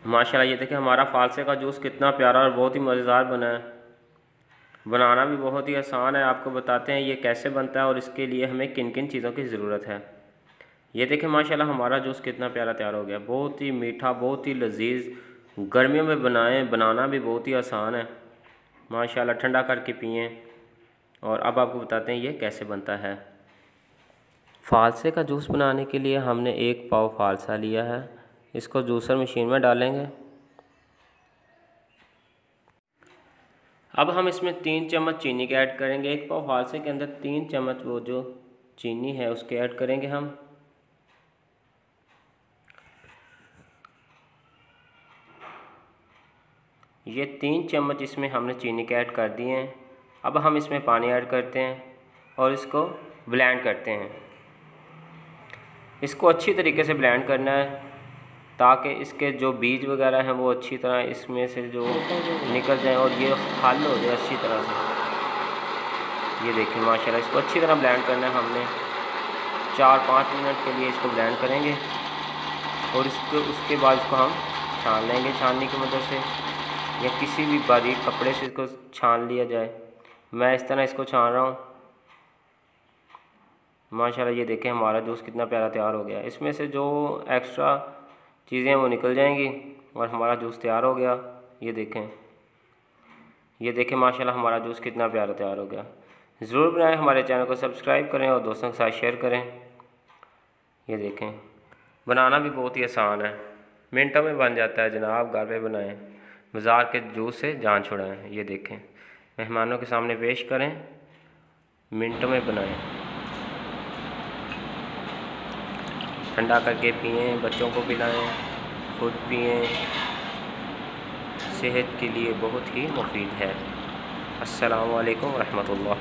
माशाल्लाह ये देखिए हमारा फालसे का जूस कितना प्यारा और बहुत ही मज़ेदार बना है। बनाना भी बहुत ही आसान है। आपको बताते हैं ये कैसे बनता है और इसके लिए हमें किन किन चीज़ों की ज़रूरत है। ये देखिए माशाल्लाह हमारा जूस कितना प्यारा तैयार हो गया, बहुत ही मीठा, बहुत ही लजीज। गर्मियों में बनाना भी बहुत ही आसान है माशाल्लाह। ठंडा करके पिएँ। और अब आपको बताते हैं ये कैसे बनता है। फालसे का जूस बनाने के लिए हमने 1 पाव फालसा लिया है। इसको जूसर मशीन में डालेंगे। अब हम इसमें 3 चम्मच चीनी के ऐड करेंगे। 1 पाव फालसे के अंदर 3 चम्मच वो जो चीनी है उसके ऐड करेंगे हम। ये 3 चम्मच इसमें हमने चीनी के ऐड कर दिए हैं। अब हम इसमें पानी ऐड करते हैं और इसको ब्लेंड करते हैं। इसको अच्छी तरीके से ब्लेंड करना है ताकि इसके जो बीज वगैरह हैं वो अच्छी तरह इसमें से जो निकल जाए और ये हल हो जाए अच्छी तरह से। ये देखिए माशाल्लाह इसको अच्छी तरह ब्लेंड करना है हमने। 4-5 मिनट के लिए इसको ब्लेंड करेंगे और उसके बाद इसको हम छान लेंगे छाननी की मदद से, या किसी भी बारीक कपड़े से इसको छान लिया जाए। मैं इस तरह इसको छान रहा हूँ। माशाल्लाह ये देखें हमारा जूस कितना प्यारा तैयार हो गया। इसमें से जो एक्स्ट्रा चीज़ें वो निकल जाएंगी और हमारा जूस तैयार हो गया। ये देखें माशाल्लाह हमारा जूस कितना प्यारा तैयार हो गया। ज़रूर बनाएं, हमारे चैनल को सब्सक्राइब करें और दोस्तों के साथ शेयर करें। ये देखें बनाना भी बहुत ही आसान है, मिनटों में बन जाता है जनाब। घर पे बनाएं, बाज़ार के जूस से जान छुड़ाएं। ये देखें मेहमानों के सामने पेश करें, मिनटों में बनाएं, ठंडा करके पिएं, बच्चों को पिलाएं, खुद पिएं। सेहत के लिए बहुत ही मुफीद है। अस्सलामु अलैकुम रहमतुल्लाह।